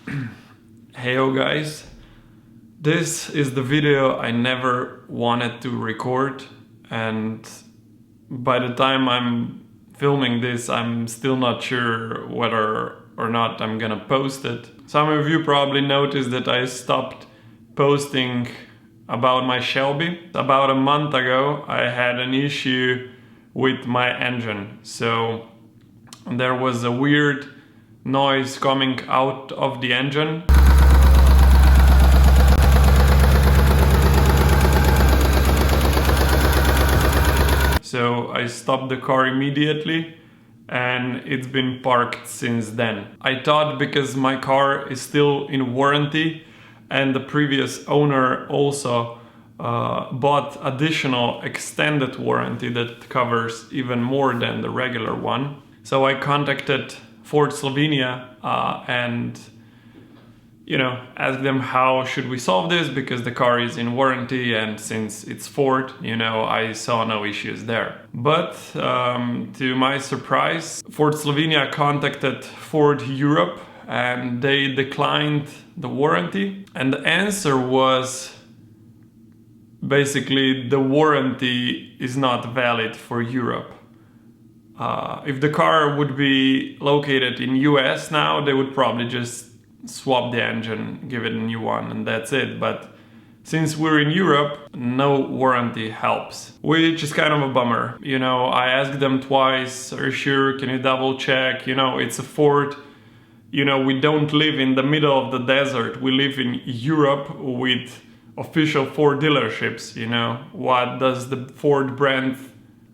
Heyo guys, this is the video I never wanted to record, and by the time I'm filming this I'm still not sure whether or not I'm gonna post it. Some of you probably noticed that I stopped posting about my Shelby. About a month ago I had an issue with my engine, so there was a weird noise coming out of the engine. So I stopped the car immediately and it's been parked since then. I thought because my car is still in warranty and the previous owner also bought additional extended warranty that covers even more than the regular one. So I contacted Ford Slovenia and ask them how should we solve this, because the car is in warranty and since it's Ford, I saw no issues there. But to my surprise, Ford Slovenia contacted Ford Europe and they declined the warranty, and the answer was basically the warranty is not valid for Europe. If the car would be located in US now, they would probably just swap the engine, give it a new one, and that's it. But since we're in Europe, no warranty helps, which is kind of a bummer. I asked them twice, are you sure, can you double check? It's a Ford. We don't live in the middle of the desert. We live in Europe with official Ford dealerships. What does the Ford brand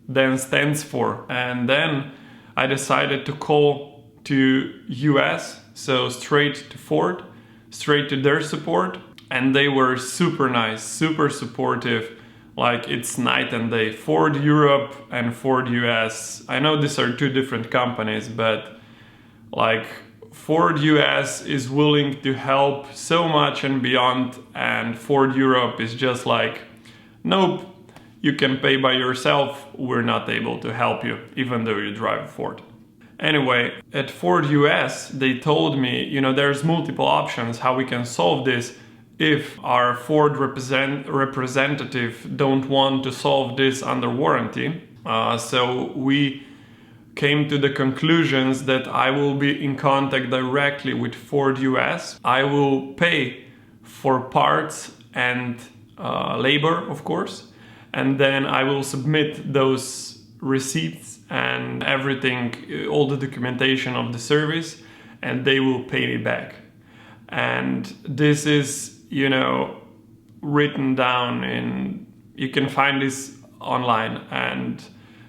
then stands for? And then I decided to call to US, so straight to Ford, straight to their support, and they were super nice, super supportive. Like, it's night and day. Ford Europe and Ford US, I know these are two different companies, but like Ford US is willing to help so much and beyond, and Ford Europe is just like, nope, you can pay by yourself, we're not able to help you, even though you drive a Ford. Anyway, at Ford US, they told me, there's multiple options how we can solve this if our Ford representative don't want to solve this under warranty. So we came to the conclusions that I will be in contact directly with Ford US. I will pay for parts and labor, of course, and then I will submit those receipts and everything, all the documentation of the service, and they will pay me back. And this is, written down in, you can find this online, and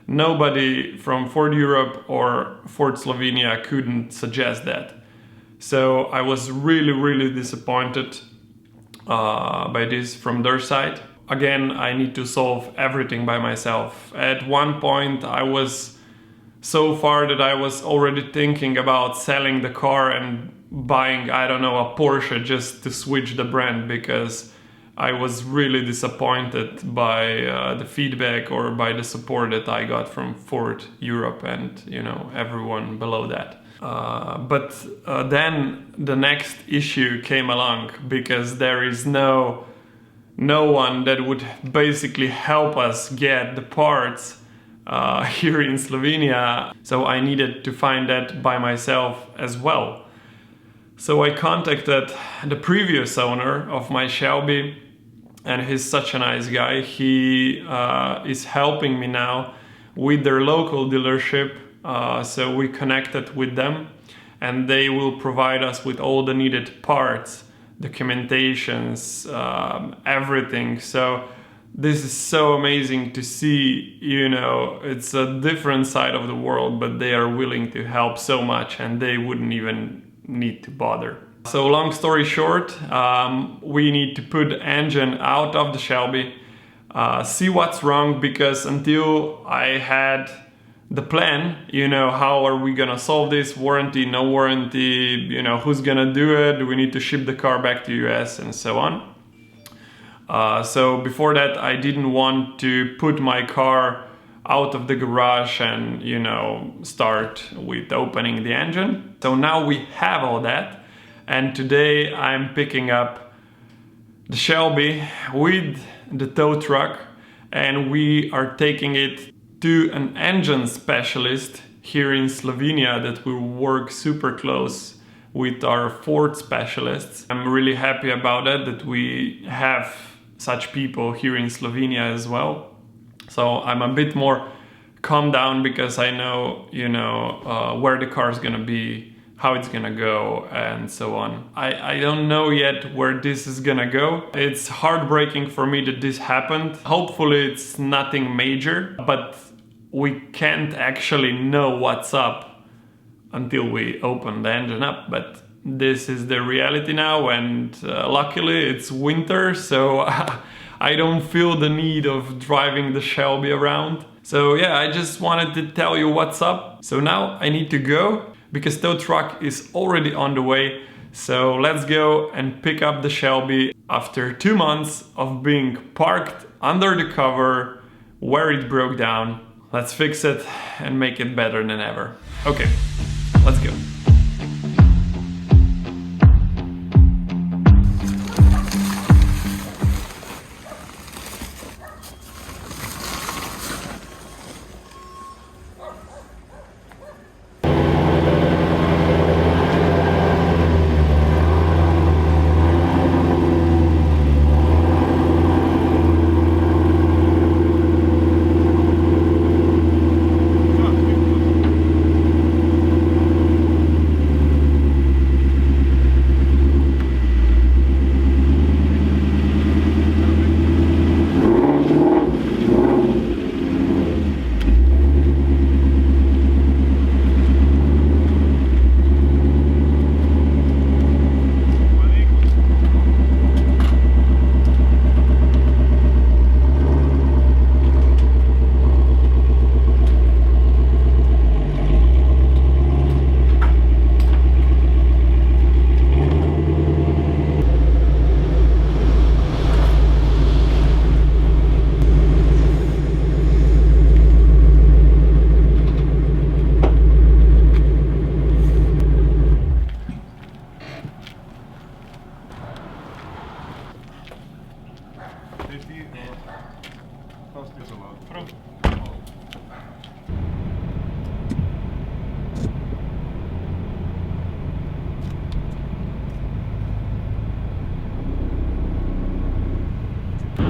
nobody from Ford Europe or Ford Slovenia couldn't suggest that. So I was really, really disappointed by this from their side. Again, I need to solve everything by myself. At one point I was so far that I was already thinking about selling the car and buying, I don't know, a Porsche just to switch the brand, because I was really disappointed by the feedback or by the support that I got from Ford Europe and everyone below that. But then the next issue came along, because there is no one that would basically help us get the parts here in Slovenia. So I needed to find that by myself as well. So I contacted the previous owner of my Shelby, and he's such a nice guy. He is helping me now with their local dealership. So we connected with them and they will provide us with all the needed parts, documentations, everything. So this is so amazing to see. It's a different side of the world, but they are willing to help so much and they wouldn't even need to bother. So long story short, we need to put the engine out of the Shelby, see what's wrong, because until I had the plan, how are we gonna solve this, warranty, no warranty, who's gonna do it, do we need to ship the car back to US and so on. So before that I didn't want to put my car out of the garage and start with opening the engine. So now we have all that, and today I'm picking up the Shelby with the tow truck, and we are taking it to an engine specialist here in Slovenia that will work super close with our Ford specialists. I'm really happy about that we have such people here in Slovenia as well. So I'm a bit more calmed down because I know, where the car is gonna be, how it's gonna go, and so on. I don't know yet where this is gonna go. It's heartbreaking for me that this happened. Hopefully it's nothing major, but we can't actually know what's up until we open the engine up. But this is the reality now, and luckily it's winter, so I don't feel the need of driving the Shelby around. So yeah, I just wanted to tell you what's up. So now I need to go because tow truck is already on the way. So let's go and pick up the Shelby after 2 months of being parked under the cover where it broke down. Let's fix it and make it better than ever. Okay, let's go.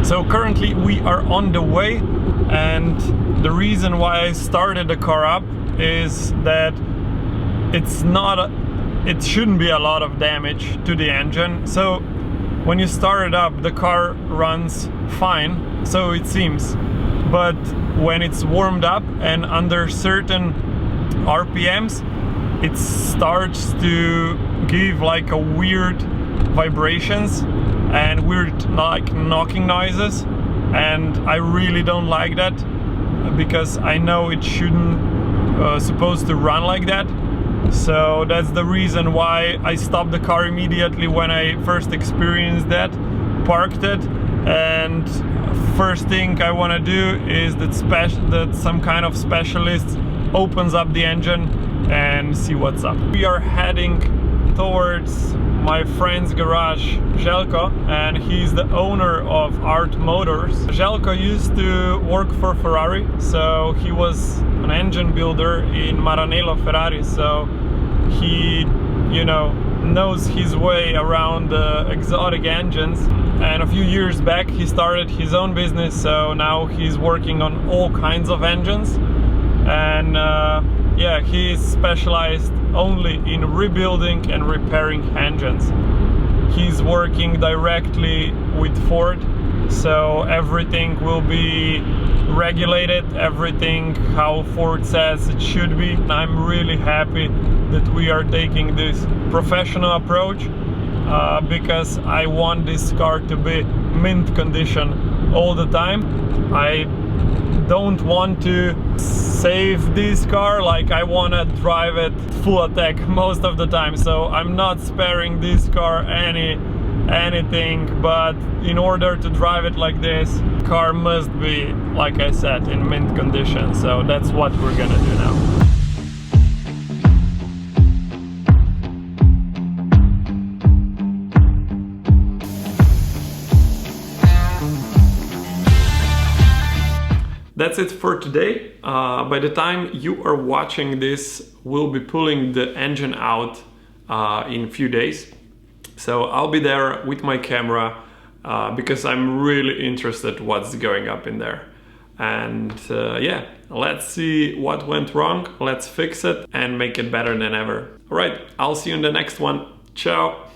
So currently we are on the way, and the reason why I started the car up is that it shouldn't be a lot of damage to the engine. So when you start it up, the car runs fine, so it seems. But when it's warmed up and under certain RPMs, it starts to give like a weird vibrations and weird like knocking noises, and I really don't like that because I know it shouldn't supposed to run like that. So that's the reason why I stopped the car immediately when I first experienced that, parked it, and first thing I want to do is that some kind of specialist opens up the engine and see what's up. We are heading towards my friend's garage, Željko, and he's the owner of Art Motors. Željko used to work for Ferrari, so he was an engine builder in Maranello Ferrari, so he, knows his way around exotic engines. And a few years back he started his own business, so now he's working on all kinds of engines. And yeah, he's specialized only in rebuilding and repairing engines. He's working directly with Ford, so everything will be regulated, everything how Ford says it should be. I'm really happy that we are taking this professional approach because I want this car to be mint condition all the time. I don't want to save this car, like I want to drive it full attack most of the time, so I'm not sparing this car anything, but in order to drive it like this, car must be, like I said, in mint condition. So that's what we're gonna do now. That's it for today. By the time you are watching this, we'll be pulling the engine out in a few days. So I'll be there with my camera because I'm really interested what's going up in there. And yeah, let's see what went wrong, let's fix it and make it better than ever. All right, I'll see you in the next one. Ciao!